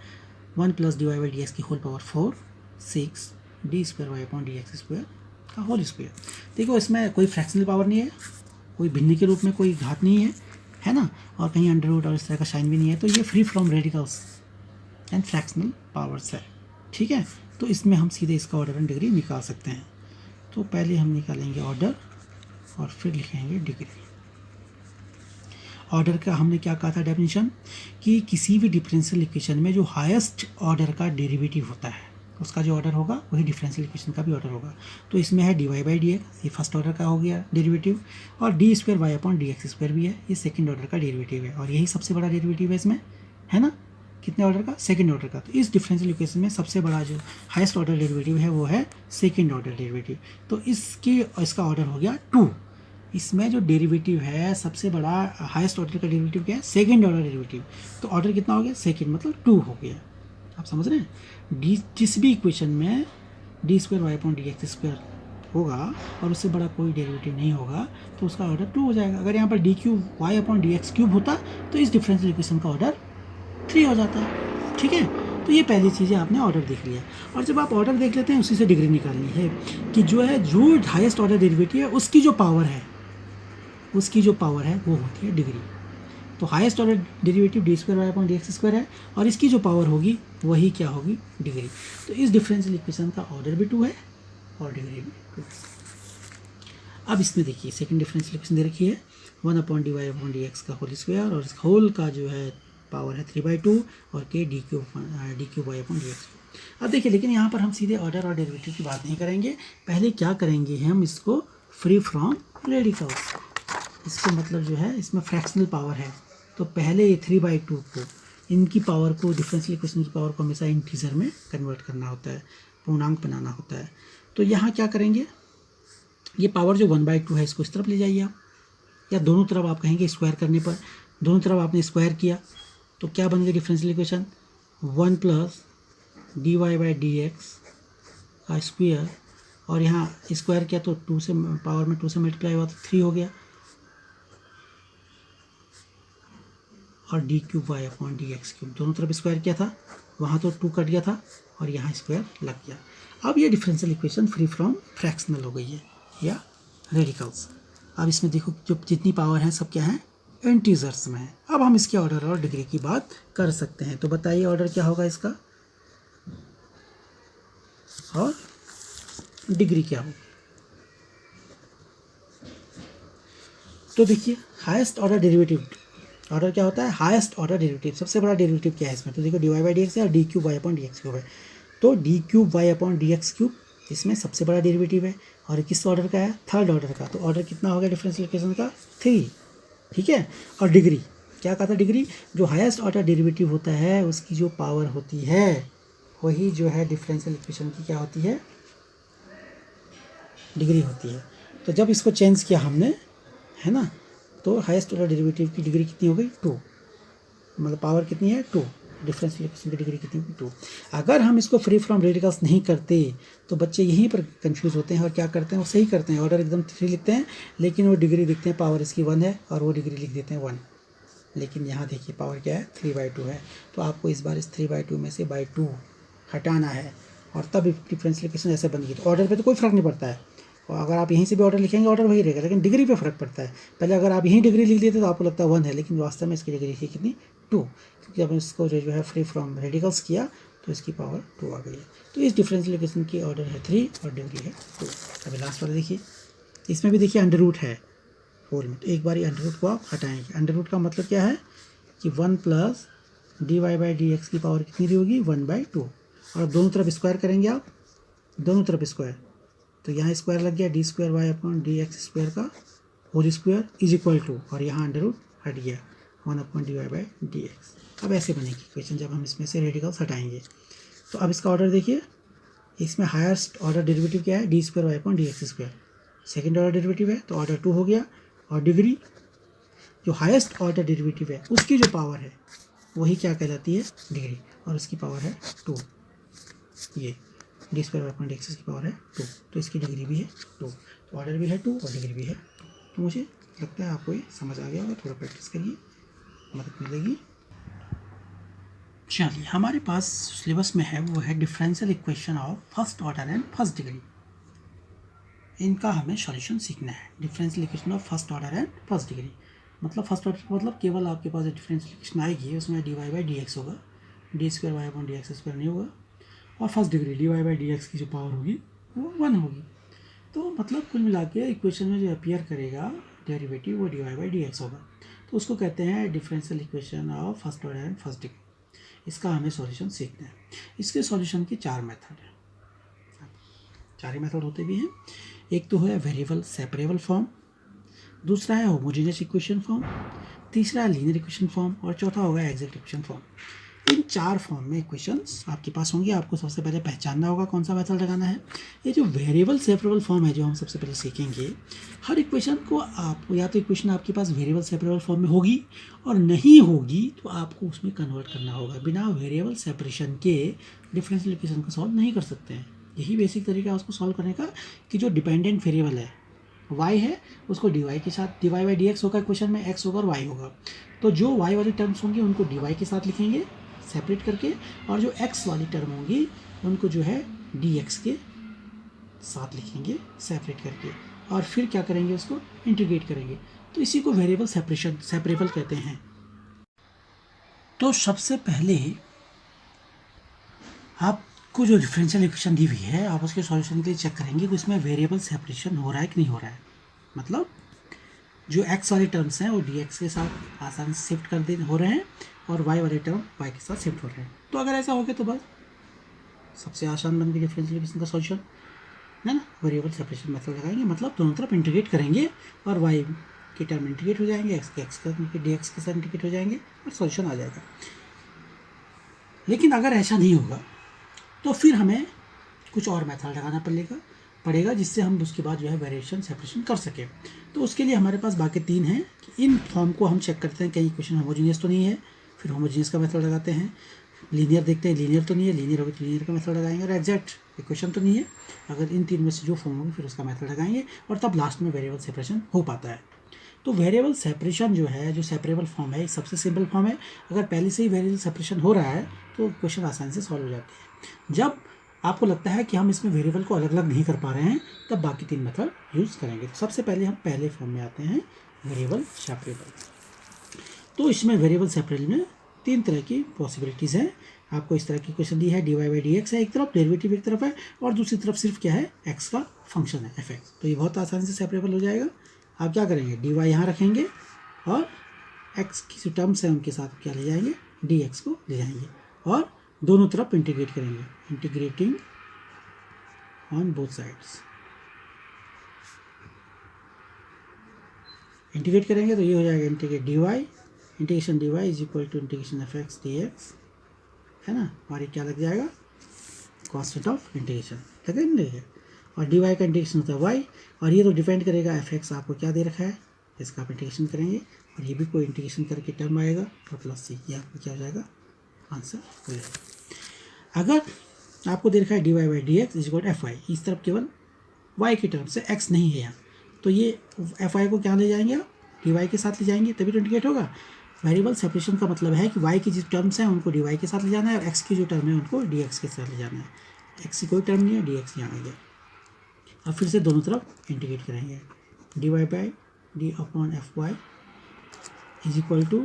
1 + dy/dx की होल पावर 4 6 d²y/dx² का होल स्क्वायर। देखो इसमें कोई फ्रैक्शनल पावर नहीं है, कोई भिन्न के रूप में कोई घात नहीं है ना, और कहीं अंडर रूट और इस तरह का साइन भी नहीं है। तो ये free from radicals and fractional powers है, ठीक है। तो इसमें हम सीधे इसका ऑर्डर एंड डिग्री निकाल सकते हैं। तो पहले हम निकालेंगे ऑर्डर और फिर लिखेंगे डिग्री। ऑर्डर का हमने क्या कहा था डेफिनेशन, कि किसी भी डिफरेंशियल इक्वेशन में जो हाईएस्ट ऑर्डर का डेरिवेटिव होता है उसका जो ऑर्डर होगा वही डिफरेंशियल इक्वेशन का भी ऑर्डर होगा। तो इसमें है dy/dx, ये फर्स्ट ऑर्डर का हो गया डेरिवेटिव, और d²y/dx² भी है, ये सेकंड ऑर्डर का डेरिवेटिव है, और यही सबसे बड़ा डेरिवेटिव है इसमें, है ना। कितने ऑर्डर का, सेकंड ऑर्डर का। तो इस डिफरेंशियल इक्वेशन में सबसे बड़ा जो हाईएस्ट ऑर्डर डेरिवेटिव है वो है सेकंड ऑर्डर डेरिवेटिव। तो इसका ऑर्डर हो गया 2। इसमें जो डेरिवेटिव है सबसे बड़ा हाईएस्ट ऑर्डर का डेरिवेटिव क्या है, सेकंड ऑर्डर डेरिवेटिव। तो ऑर्डर कितना हो गया, सेकंड, मतलब 2 हो गया। आप समझ रहे हैं, जिस भी इक्वेशन में d²y/dx² होगा और उससे बड़ा कोई डेरिवेटिव नहीं होगा तो उसका ऑर्डर 2 हो जाएगा। अगर यहाँ पर d3y/dx³ होता तो इस डिफरेंशियल इक्वेशन का ऑर्डर 3 हो जाता है, ठीक है। तो ये पहली चीज़ें आपने ऑर्डर देख लिया, और जब आप ऑर्डर देख लेते हैं उसी से डिग्री निकालनी है कि जो हाईएस्ट ऑर्डर डेरिवेटिव है उसकी जो पावर है वो होती है डिग्री। तो हाईएस्ट ऑर्डर डेरिवेटिव d²y/dx² है, और इसकी जो पावर होगी वही क्या होगी, डिग्री। तो इस डिफरेंशियल इक्वेशन का ऑर्डर भी 2 है और डिग्री भी 2। अब इसमें देखिए सेकंड डिफरेंशियल इक्वेशन दे रखी है 1/dy/dx का होल स्क्वायर, और इस होल का जो है पावर है 3/2 और k d3y/dx। अब देखिए लेकिन यहाँ पर हम सीधे ऑर्डर और डेरिवेटिव की बात नहीं करेंगे, पहले क्या करेंगे हम इसको फ्री फ्रॉम रेडिकल्स। इसको मतलब जो है इसमें फ्रैक्शनल पावर है, तो पहले ये 3/2 को, इनकी पावर को, डिफरेंशियल इक्वेशन की पावर को हमेशा इंटीजर में कन्वर्ट करना होता है, पूर्णांक बनाना होता है। तो यहाँ क्या करेंगे, ये पावर जो 1/2 है इसको इस तरफ ले जाइए आप, या दोनों तरफ आप कहेंगे स्क्वायर करने पर, दोनों तरफ आपने स्क्वायर किया तो क्या बन गया डिफरेंशियल इक्वेशन, 1 + dy/dx का स्क्वायर, और यहाँ स्क्वायर किया तो 2 से पावर में 2 से मल्टीप्लाई हुआ तो 3 हो गया, और d3y/dx³ दोनों तरफ स्क्वायर किया था, वहाँ तो 2 कट गया था और यहाँ स्क्वायर लग गया। अब ये differential equation free from fractional हो गई है या रेडिकल्स। अब इसमें देखो जो जितनी पावर है सब क्या है, इंटीजर्स में है। अब हम इसके ऑर्डर और डिग्री की बात कर सकते हैं। तो बताइए ऑर्डर क्या होगा इसका और डिग्री क्या होगी। तो देखिए हाईएस्ट ऑर्डर डेरिवेटिव, ऑर्डर क्या होता है, हाईएस्ट ऑर्डर डेरिवेटिव, सबसे बड़ा डेरिवेटिव क्या है इसमें, तो देखो d y by d x है और d cube y upon d x cube है। तो d cube y upon d x cube इसमें सबसे बड़ा डेरिवेटिव है और किस ऑर्डर का है, थर्ड ऑर्डर का। तो ऑर्डर कितना हो गया डिफरेंशियल इक्वेशन का, 3, ठीक है। और डिग्री क्या कहा था, डिग्री जो हाईएस्ट ऑर्डर डेरिवेटिव होता है उसकी जो पावर होती है वही जो है डिफरेंशियल इक्वेशन की क्या होती है, डिग्री होती है। तो जब इसको चेंज किया हमने, है ना, तो हाईएस्ट ऑर्डर डेरिवेटिव की डिग्री कितनी हो गई, 2, मतलब पावर कितनी है, 2, डिफरेंशियल इक्वेशन की डिग्री कितनी होगी, 2। अगर हम इसको फ्री फ्रॉम रेडिकल्स नहीं करते तो बच्चे यहीं पर कंफ्यूज होते हैं और क्या करते हैं, वो सही करते हैं, ऑर्डर एकदम 3 लिखते हैं, लेकिन वो डिग्री लिखते हैं पावर इसकी 1 है और वो डिग्री लिख देते हैं 1, लेकिन यहाँ देखिए पावर क्या है, 3/2 है। तो आपको इस बार इस 3/2 में से बाई 2 हटाना है और तब डिफरेंशियल इक्वेशन ऐसे बनेगी। तो ऑर्डर पे तो कोई फ़र्क नहीं पड़ता है, और अगर आप यहीं से भी ऑर्डर लिखेंगे ऑर्डर वही रहेगा, लेकिन डिग्री पे फ़र्क पड़ता है। पहले अगर आप यहीं डिग्री लिख देते तो आपको लगता है 1 है, लेकिन वास्तव में इसकी डिग्री थी कितनी, 2, क्योंकि जब इसको जो है फ्री फ्रॉम रेडिकल्स किया तो इसकी पावर 2 आ गई है। तो इस डिफरेंशियल इक्वेशन की ऑर्डर है 3 और डिग्री है 2। अभी लास्ट वाला देखिए, इसमें भी देखिए अंडर रूट है 4 में, तो एक बार अंडर रूट को आप हटाएंगे। अंडर रूट का मतलब क्या है कि 1 plus d y by d x की पावर कितनी होगी, 1/2, और दोनों तरफ स्क्वायर करेंगे आप, दोनों तरफ स्क्वायर, तो यहाँ स्क्वायर लग गया, d square y upon d x square का whole square is equal to, और यहाँ अंडर रूट हट गया, 1 upon d y by d x. अब ऐसे बनेगी इक्वेशन जब हम इसमें से रेडिकल्स हटाएंगे। तो अब इसका ऑर्डर देखिए, इसमें हाईएस्ट ऑर्डर डेरिवेटिव क्या है, d square y upon d x square, second order derivative है तो ऑर्डर 2 हो गया, और डिग्री जो हाईएस्ट ऑर्डर डेरिवेटिव है उसकी जो पावर है वही क्या कहलाती है, डिग्री, और उसकी पावर है 2, ये d square y upon d x की पावर है 2, तो इसकी डिग्री भी है 2, तो ऑर्डर भी है 2 और डिग्री भी है 2। तो मुझे लगता है आपको ये समझ आ गया होगा, थोड़ा प्रैक्टिस करिए, मदद मिलेगी। चलिए हमारे पास सिलेबस में है वो है differential equation of first order and first degree, इनका हमें सॉल्यूशन सीखना है। Differential equation of first order and first degree मतलब फर्स्ट ऑर्डर मतलब केवल आपके पास डिफरेंशियल इक्वेशन आएगी उसमें d y by d x होगा, d square y upon d x square नहीं होगा, और first degree d y by d x की जो पावर होगी वो 1 होगी। तो मतलब कुल मिला के इक्वेशन में जो अपीयर करेगा डेरिवेटिव वो d y by d x होगा, तो उसको कहते हैं differential equation of first order and first degree. इसका हमें सॉल्यूशन सीखना है। इसके सॉल्यूशन के 4 मेथड हैं, 4 ही मेथड होते भी हैं। एक तो है वेरिएबल सेपरेबल फॉर्म, दूसरा है होमोजेनियस इक्वेशन फॉर्म, तीसरा है लीनियर इक्वेशन फॉर्म, और चौथा होगा एग्जैक्ट इक्वेशन फॉर्म। इन 4 फॉर्म में इक्वेशंस आपके पास होंगे। आपको सबसे पहले पहचानना होगा कौन सा मेथड लगाना है। ये जो वेरिएबल सेपरेबल फॉर्म है जो हम सबसे पहले सीखेंगे, हर इक्वेशन को आप या तो इक्वेशन आपके पास वेरिएबल सेपरेबल फॉर्म में होगी, और नहीं होगी तो आपको उसमें कन्वर्ट करना होगा। बिना वेरिएबल सेपरेशन के डिफरेंशियल इक्वेशन को सॉल्व नहीं कर सकते हैं। यही बेसिक तरीका है उसको सॉल्व करने का, कि जो डिपेंडेंट वेरिएबल है y है उसको dy के साथ, dy बाई डी एक्स होगा इक्वेशन में, x होगा और y होगा, तो जो y वाली टर्म्स होंगी उनको dy के साथ लिखेंगे सेपरेट करके, और जो x वाली टर्म होंगी उनको जो है dx के साथ लिखेंगे सेपरेट करके, और फिर क्या करेंगे उसको इंटीग्रेट करेंगे। तो इसी को वेरिएबल सेपरेबल कहते हैं। तो सबसे पहले आपको जो डिफरेंशियल इक्वेशन दी हुई है आप उसके सॉल्यूशन के लिए चेक करेंगे कि उसमें वेरिएबल सेपरेशन हो रहा है कि नहीं हो रहा है। मतलब जो x वाले टर्म्स हैं वो dx के साथ आसानी से शिफ्ट कर दे हो रहे हैं, और y वाले टर्म y के साथ शिफ्ट हो रहे हैं। तो अगर ऐसा हो गया तो बस सबसे आसान बन गई डिफरेंशियल इक्वेशन का सॉल्यूशन, है ना। वेरिएबल सेपरेशन मेथड लगाएंगे, मतलब दोनों तरफ इंटीग्रेट करेंगे और y के टर्म इंटीग्रेट हो जाएंगे, x के dx के साथ इंटीग्रेट हो जाएंगे और सॉल्यूशन आ जाएगा। लेकिन अगर ऐसा नहीं होगा तो फिर हमें कुछ और मेथड लगाना पड़ेगा जिससे हम उसके बाद जो है वेरिएशन सेपरेशन कर सकें। तो उसके लिए हमारे पास बाकी 3 हैं कि इन फॉर्म को हम चेक करते हैं कहीं इक्वेशन होमोजीनियस तो नहीं है, फिर होमोजीनियस का मेथड लगाते हैं, लीनियर देखते हैं लीनियर तो नहीं है, लीनियर होगी तो लीनियर का मेथड लगाएंगे, और एग्जैक्ट इक्वेशन तो नहीं है, अगर इन 3 में से जो फॉर्म होगी फिर उसका मेथड लगाएंगे, और तब लास्ट में वेरिएबल सेपरेशन हो पाता है। तो वेरिएबल सेपरेशन जो है, जो सेपरेबल फॉर्म है, सबसे सिंपल फॉर्म है। अगर पहले से ही वेरिएबल सेपरेशन हो रहा है तो क्वेश्चन आसानी से सॉल्व हो जाती है। जब आपको लगता है कि हम इसमें वेरिएबल को अलग अलग नहीं कर पा रहे हैं तब बाकी 3 मेथड यूज़ करेंगे। तो सबसे पहले हम पहले फॉर्म में आते हैं, वेरिएबल सेपरेबल। तो इसमें वेरिएबल सेपरेबल में 3 तरह की पॉसिबिलिटीज़ हैं। आपको इस तरह की क्वेश्चन दी है, d y by d x है एक तरफ, डेरिवेटिव एक तरफ है, और दूसरी तरफ सिर्फ क्या है, एक्स का फंक्शन है एफ एक्स। तो ये बहुत आसानी से सेपरेबल हो जाएगा। आप क्या करेंगे, डी वाई यहाँ रखेंगे और एक्स की जो टर्म्स हैं उनके साथ क्या ले जाएंगे, डी एक्स को ले जाएंगे और दोनों तरफ इंटीग्रेट करेंगे, integrating on both sides. Integrate करेंगे तो ये हो जाएगा integrate d y, integration d y is equal to integration f x d x, है ना। और ये क्या लग जाएगा, कांस्टेंट ऑफ इंटीग्रेशन लगे नहीं, और डी वाई का इंटीग्रेशन होता है वाई, और ये तो डिपेंड करेगा एफ एक्स आपको क्या दे रखा है, इसका आप इंटीग्रेशन करेंगे और ये भी कोई इंटीग्रेशन करके टर्म आएगा और प्लस सी, ये आपको क्या हो जाएगा, आंसर हो जाएगा। अगर आपको दे रखा है d y by d x is equal f y, इस तरफ केवल वाई की टर्म से एक्स नहीं है यहाँ, तो ये एफ आई को क्या ले जाएंगे, डी वाई के साथ ले जाएंगे तभी तो इंटीग्रेट होगा। वेरिएबल सेपरेशन का मतलब है कि वाई की जो टर्म्स हैं उनको डी वाई के साथ ले जाना है और एक्स की जो टर्म है उनको डी एक्स के साथ ले जाना है। एक्स की कोई टर्म नहीं है, डी एक्स यहाँ आ गया। अब फिर से दोनों तरफ इंटीग्रेट करेंगे, d y by d upon f y is equal to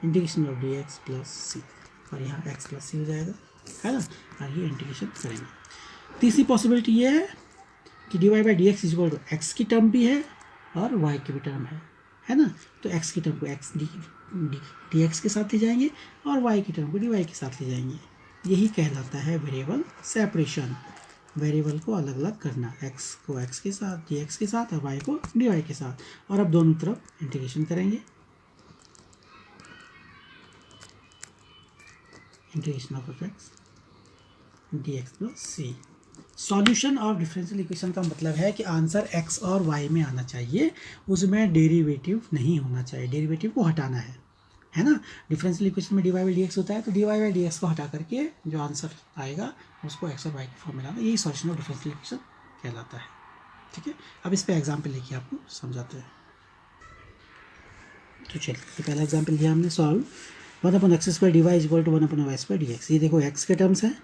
integration of d x plus c, और यहाँ एक्स प्लस सी हो जाएगा, है ना। और ये इंटीग्रेशन करेंगे। तीसरी पॉसिबिलिटी ये है कि d y by d x is equal to x की टर्म भी है और वाई की भी टर्म है ना। तो एक्स की टर्म को एक्स डी एक्स के साथ ले जाएंगे और वाई की टर्म को डी वाई के साथ ले जाएंगे। यही कहलाता है वेरिएबल सेपरेशन, वेरिएबल को अलग अलग करना, एक्स को एक्स के साथ, डी एक्स के साथ और वाई को डी वाई के साथ। और अब दोनों तरफ इंटीग्रेशन करेंगे, integration of f x d x plus c. Solution of differential equation का मतलब है कि आंसर एक्स और वाई में आना चाहिए, उसमें डेरिवेटिव नहीं होना चाहिए, डेरिवेटिव को हटाना है ना। डिफरेंशियल इक्वेशन में d y by d x होता है, तो d y by d x को हटा करके जो आंसर आएगा उसको एक्स और वाई की फॉर्म में लाना, यही सॉल्यूशन ऑफ डिफरेंशियल इक्वेशन कहलाता है। ठीक है, अब इस पर एग्जाम्पल लेके आपको समझाते हैं। तो चलिए, ये पहला एग्जाम्पल लिया हमने, solve 1/x² dy is equal to 1/y² dx। ये देखो x के टर्म्स हैं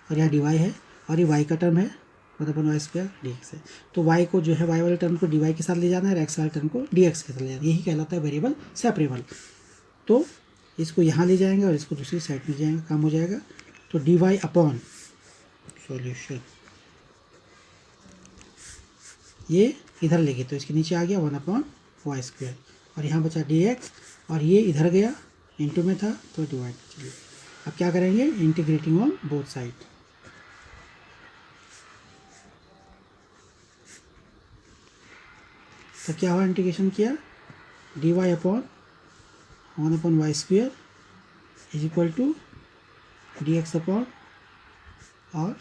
और यहाँ dy है और ये y का टर्म है 1/y² dx है। तो y को जो है y वाले टर्म को dy के साथ ले जाना है और x वाले टर्म को dx के साथ ले जाना है, यही कहलाता है वेरिएबल सेपरेबल। तो इसको यहाँ ले जाएंगे और इसको दूसरी साइड में ले जाएंगे, काम हो जाएगा। तो dy अपॉन सॉल्यूशन, ये इधर ले गए तो इसके नीचे आ गया 1/y² और यहाँ बचा dx और ये इधर गया, इनटू में था तो डिवाइड। चलिए अब क्या करेंगे, इंटीग्रेटिंग ऑन बोथ साइड। तो क्या हुआ, इंटीग्रेशन किया, d y upon 1/y² is equal to d x upon और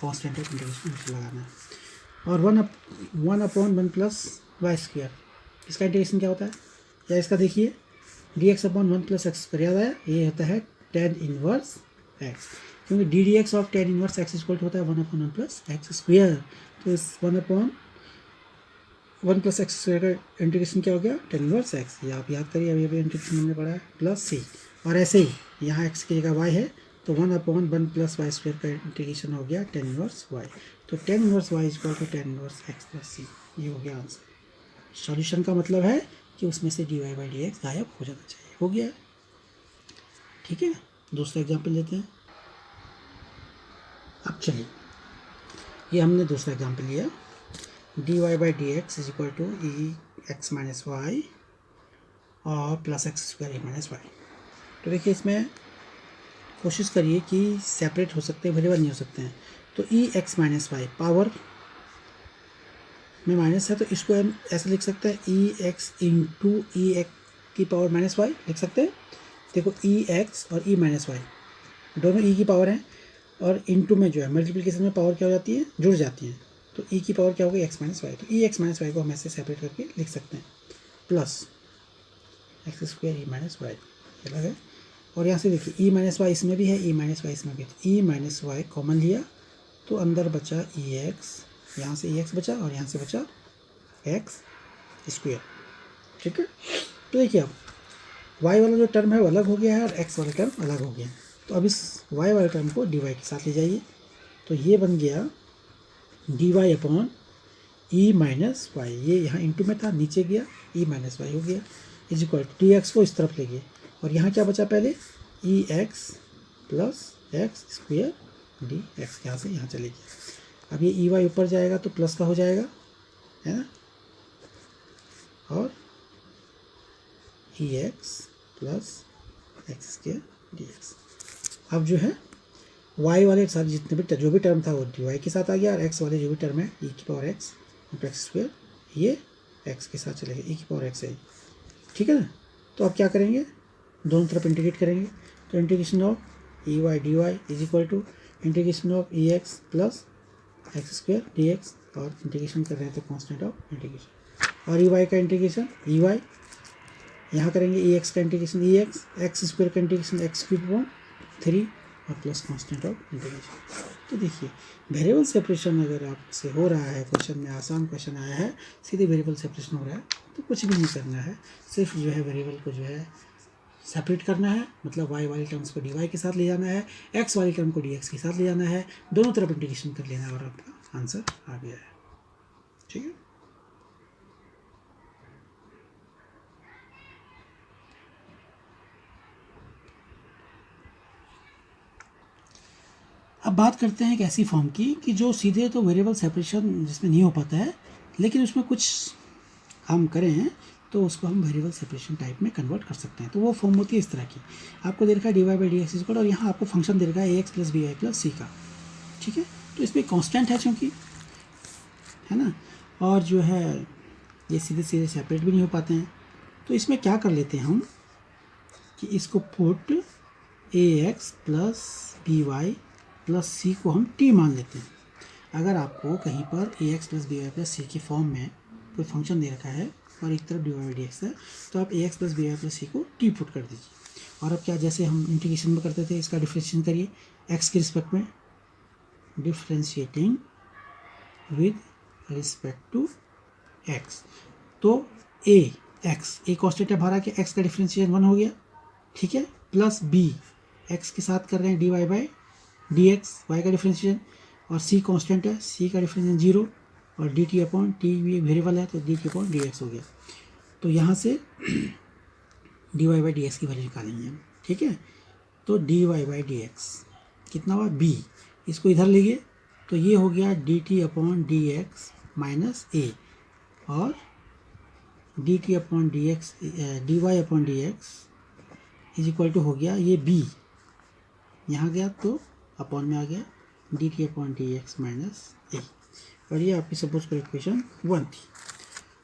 कॉन्स्टेंट ऑफ इंटीग्रेशन लगाना है और 1/1 + y², इसका इंटीग्रेशन क्या होता है, या इसका देखिए dx अपॉन 1 + x², याद आया, ये होता है tan इनवर्स x, क्योंकि ddx of tan inverse x equal होता है 1/1 + x²। तो इस 1/1 + x² का इंटीग्रेशन क्या हो गया, tan इनवर्स x, ये आप याद करिए, अभी इंटीग्रेशन हमने पढ़ा है, प्लस c। और ऐसे ही यहाँ x की जगह y है तो 1/1 + y² का इंटीग्रेशन हो गया tan इनवर्स y। तो tan inverse y equal to tan inverse x + c, ये हो गया आंसर। सॉल्यूशन का मतलब है कि उसमें से dy बाई डी एक्स गायब हो जाना चाहिए, हो गया। ठीक है, दूसरा एग्जाम्पल लेते हैं। अब चलिए, ये हमने दूसरा एग्जाम्पल लिया, dy by d x is equal to ex - y और प्लस x² e - y। तो देखिए, इसमें कोशिश करिए कि सेपरेट हो सकते हैं, वेरिएबल नहीं हो सकते हैं। तो ex - y पावर में माइनस है, तो इसको हम ऐसे लिख सकते हैं ex इंटू e की पावर -y लिख सकते हैं। देखो ex और e - y दोनों e की पावर हैं और इंटू में जो है मल्टीप्लिकेशन में पावर क्या हो जाती है, जुड़ जाती है। तो e की पावर क्या होगी, x - y। तो ex - y को हम ऐसे सेपरेट करके लिख सकते हैं, प्लस x² e - y, अलग है। और यहाँ से देखिए e - y इसमें भी है, e - y इसमें भी है। e - y कॉमन लिया तो अंदर बचा ex, यहाँ से ex बचा और यहाँ से बचा x²। ठीक है, तो देखिए अब y वाला जो टर्म है वो अलग हो गया है और x वाला टर्म अलग हो गया है। तो अब इस y वाले टर्म को dy के साथ ले जाइए, तो ये बन गया dy अपॉन e - y, ये यहाँ इंटू में था, नीचे गया e - y हो गया, इज इक्वल टू dx को इस तरफ ले गए और यहाँ क्या बचा पहले, ex प्लस x² dx, यहाँ से यहाँ चले गया। अब ये ey ऊपर जाएगा तो प्लस का हो जाएगा, है ना। और e x plus x square d x. अब जो है वाई वाले सारे जितने भी जो भी टर्म था वो डी वाई के साथ आ गया, और एक्स वाले जो भी टर्म है ई की पावर एक्स एक्स स्क्वायर, ये एक्स के साथ चलेगा, ई की पावर एक्स है, ठीक है ना। तो अब क्या करेंगे, दोनों तरफ इंटीग्रेट करेंगे, तो integration of e y d y is equal to integration of e x plus x square d x, और इंटीग्रेशन कर रहे हैं तो कॉन्स्टेंट ऑफ इंटीग्रेशन, और ई वाई का इंटीग्रेशन ई वाई, यहाँ करेंगे ई एक्स का integration e x, x square का इंटीग्रेशन एक्स क्यूब अपॉन 3 और प्लस कॉन्स्टेंट ऑफ इंटीग्रेशन। तो देखिए वेरिएबल सेपरेशन अगर आपसे हो रहा है, क्वेश्चन में आसान क्वेश्चन आया है, सीधे वेरिएबल सेपरेशन हो रहा है, तो कुछ भी नहीं करना है, सिर्फ जो है वेरिएबल को जो है सेपरेट करना है, मतलब वाई वाली टर्म्स को डी वाई के साथ ले जाना है, एक्स वाली टर्म को डी एक्स के साथ ले जाना है, दोनों तरफ इंटीग्रेशन कर लेना है और आपका आंसर आ गया है, ठीक है। अब बात करते हैं एक ऐसी फॉर्म की कि जो सीधे तो वेरिएबल सेपरेशन जिसमें नहीं हो पाता है, लेकिन उसमें कुछ हम करें तो उसको हम वेरिएबल सेपरेशन टाइप में कन्वर्ट कर सकते हैं। तो वो फॉर्म होती है इस तरह की, आपको दे रखा है d y by d x equal, और यहाँ आपको फंक्शन दे रखा है a x plus b y plus c का, ठीक है। तो इसमें कांस्टेंट है चूँकि, है ना, और जो है ये सीधे सीधे सेपरेट भी नहीं हो पाते हैं, तो इसमें क्या कर लेते हैं हम कि इसको put a x plus b y plus c को हम टी मान लेते हैं। अगर आपको कहीं पर a x plus b y plus c की फॉर्म में कोई फंक्शन दे रखा है और एक तरफ d y by d x है, तो आप a x plus b y plus c को टी पुट कर दीजिए। और अब क्या, जैसे हम इंटीग्रेशन में करते थे, इसका डिफ्रेंशिएशन करिए एक्स के रिस्पेक्ट में, differentiating with respect to x, तो ए एक्स ए कॉन्स्टेंट है भरा के एक्स का डिफ्रेंशिएशन 1 हो गया, ठीक है, प्लस बी एक्स के साथ कर रहे हैं d y by d x, y का डिफ्रेंशिएशन, और सी कांस्टेंट है, सी का डिफ्रेंशिएशन 0, और डी टी अपॉन टी भी एक वेरिएबल है तो d t upon d x हो गया। तो यहाँ से d y by d x की वैल्यू निकालेंगे हम, ठीक है। तो d y by d x कितना हुआ बी, इसको इधर ले गए तो ये हो गया d t upon d x minus a, और d t upon d x d y upon d x is equal to हो गया ये बी, यहाँ गया तो अपॉन में आ गया d t upon d x minus a, और ये आपकी सपोज करो इक्वेशन 1 थी।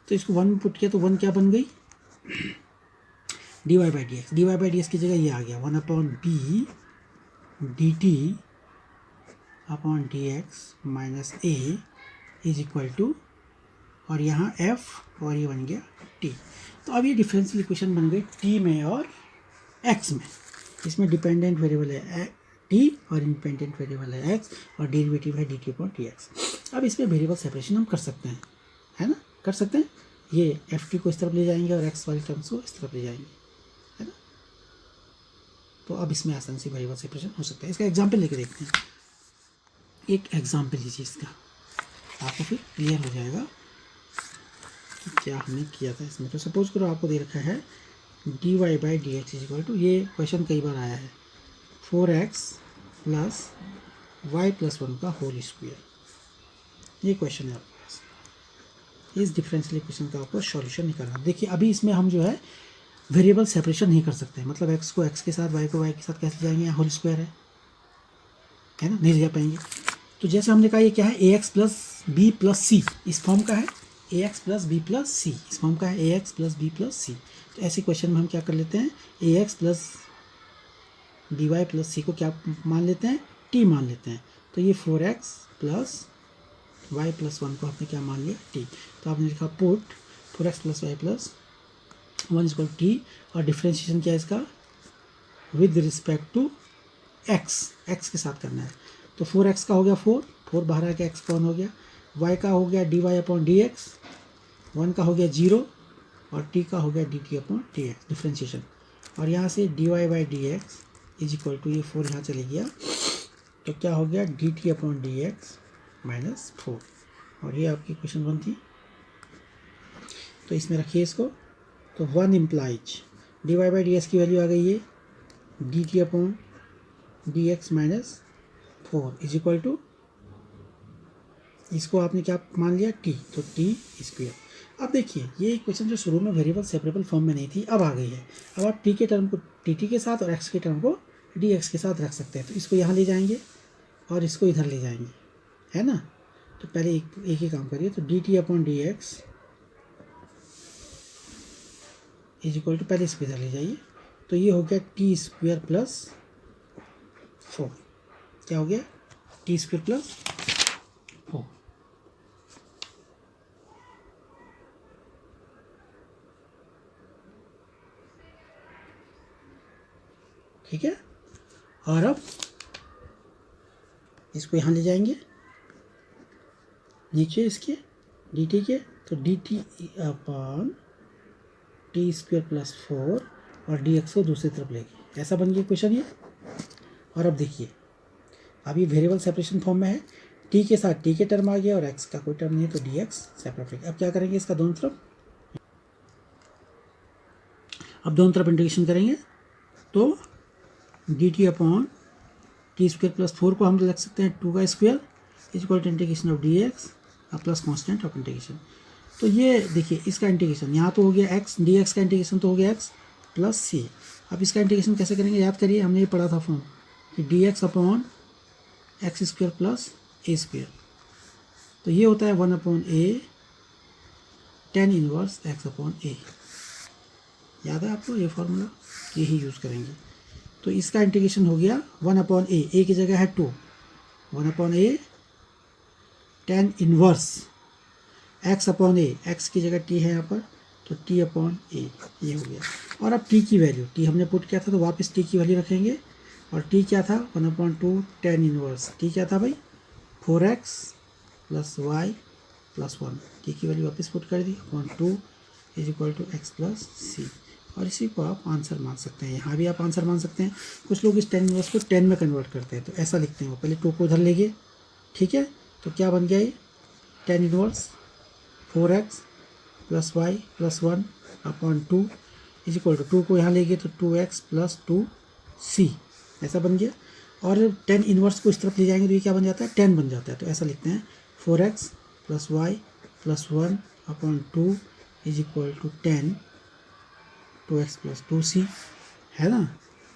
तो इसको 1 में पुट किया तो 1 क्या बन गई, d y by d x, d y by d x की जगह ये आ गया 1 upon b d t upon d x minus a is equal to, और यहाँ एफ और ये बन गया टी। तो अब ये डिफरेंशियल इक्वेशन बन गई टी में और एक्स में, इसमें डिपेंडेंट वेरिएबल है टी और इंडिपेंडेंट वेरिएबल है एक्स, और डेरिवेटिव है d t upon d x. अब इसमें वेरिएबल सेपरेशन हम कर सकते हैं, है ना, कर सकते हैं, ये एफ टी को इस तरफ ले जाएंगे और एक्स वाली टर्म्स को इस तरफ ले जाएंगे, है ना। तो अब इसमें आसानी से वेरिएबल सेपरेशन हो सकता है। इसका एग्जाम्पल लेके देखते हैं, एक एग्जाम्पल लीजिए इसका, आपको फिर क्लियर हो जाएगा कि क्या हमने किया था इसमें। तो सपोज करो आपको दे रखा है d y by d x is equal to, ये क्वेश्चन कई बार आया है, 4x प्लस वाई प्लस 1 का होल स्क्वायर, ये क्वेश्चन है आपके पास। इस डिफरेंशियल इक्वेशन का आपको सॉल्यूशन निकालना। देखिए अभी इसमें हम जो है वेरिएबल सेपरेशन नहीं कर सकते, मतलब x को x के साथ, y को y के साथ कैसे जाएंगे, यहाँ होल स्क्वायर है ना, नहीं जा पाएंगे। तो जैसे हमने कहा ये क्या है, a x plus b plus c इस फॉर्म का है, a x plus b plus c इस फॉर्म का है, a x plus b plus c. तो ऐसे क्वेश्चन में हम क्या कर लेते हैं, a x plus d y plus c को क्या मान लेते हैं, टी मान लेते हैं। तो ये 4x प्लस वाई प्लस 1 को आपने क्या मान लिया, टी। तो आपने लिखा put 4x plus y plus 1 equal टी, और डिफ्रेंशिएशन क्या है इसका, विद रिस्पेक्ट टू एक्स के साथ करना है। तो 4x का हो गया 4 बाहर आ गया, एक्स का 1 हो गया, y का हो गया d y upon d x, 1 का हो गया 0, और t का हो गया d t upon t x differentiation. और यहाँ से d y by d x is equal to, ये 4 यहाँ चले गया, तो क्या हो गया d t upon d x minus 4, और ये आपकी क्वेश्चन 1 थी। तो इसमें रखिए इसको, तो 1 implies d y by d x की वैल्यू आ गई है d t upon d x minus 4 is equal to, इसको आपने क्या मान लिया टी, तो टी स्क्वायर। अब देखिए ये इक्वेशन जो शुरू में वेरिएबल सेपरेबल फॉर्म में नहीं थी अब आ गई है। अब आप टी के टर्म को टी के साथ और एक्स के टर्म को डी एक्स के साथ रख सकते हैं। तो इसको यहाँ ले जाएंगे और इसको इधर ले जाएंगे, है ना। तो पहले एक ही काम करिए। तो d t upon d x is equal to, पहले इसको इधर ले जाइए। तो ये हो गया टी स्क्वेयर प्लस 4। क्या हो गया? T square plus 4। ठीक है। और अब इसको यहाँ ले जाएंगे नीचे इसके डी टी के। तो d t upon t square plus 4 और डी एक्स को दूसरी तरफ लेंगे। ऐसा बन गया क्वेश्चन ये। और अब देखिए अब ये वेरिएबल सेपरेशन फॉर्म में है। टी के साथ टी के टर्म आ गया और एक्स का कोई टर्म नहीं है, तो डी एक्स सेपरेट है। अब क्या करेंगे? इसका दोनों तरफ, अब दोनों तरफ इंटीग्रेशन करेंगे। तो d t upon t square plus 4 को हम लिख सकते हैं 2 का square is equal to integration of d x plus constant of integration. तो ये देखिए इसका इंटीग्रेशन यहाँ तो हो गया एक्स, डी एक्स का इंटीग्रेशन तो हो गया एक्स प्लस सी। अब इसका इंटीग्रेशन कैसे करेंगे? याद करिए हमने ये पढ़ा था फॉर्म कि d x upon x square plus a square. तो ये होता है 1 upon a tan inverse x upon a. याद है आपको ये फॉर्मूला? यही यूज़ करेंगे। तो इसका इंटीग्रेशन हो गया 1 अपॉन ए की जगह है 2, 1 upon a tan inverse x upon A, x की जगह टी है यहाँ पर, तो टी अपॉन ए ये हो गया। और अब टी की वैल्यू, टी हमने पुट किया था तो वापस टी की वैल्यू रखेंगे। और टी क्या था? 1/2 tan इनवर्स, टी क्या था भाई? 4x plus y plus 1। T की वैल्यू वापस पुट कर दी, 2 is equal to x plus c. और इसी को आप आंसर मान सकते हैं। यहाँ भी आप आंसर मान सकते हैं। कुछ लोग इस tan इनवर्स को 10 में कन्वर्ट करते हैं, तो ऐसा लिखते हैं वो, पहले 2 को उधर ले गए। ठीक है, तो क्या बन गया ये? tan inverse 4x plus y plus 1 upon 2 is equal to 2 को यहाँ ले गए तो 2x प्लस 2c, ऐसा बन गया। और tan इनवर्स को इस तरफ ले जाएंगे तो ये क्या बन जाता है? 10 बन जाता है। तो ऐसा लिखते हैं 4x plus y plus 1 upon 2 is equal to 10 2x plus 2c, है ना।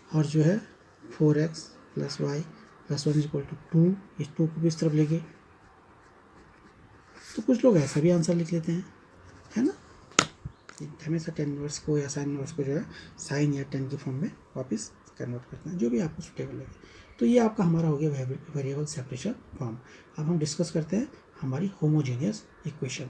और जो है 4x plus y plus 1 is equal to 2, इस 2 को भी इस तरफ ले गए। तो कुछ लोग ऐसा भी आंसर लिख लेते हैं, है ना। हमेशा tan इनवर्स को या sin इनवर्स को जो है साइन या tan की फॉर्म में वापस कन्वर्ट करते हैं, जो भी आपको सुटेबल लगे। तो ये आपका हमारा हो गया वेरिएबल सेपरेशन फॉर्म। अब हम डिस्कस करते हैं हमारी होमोजेनियस इक्वेशन।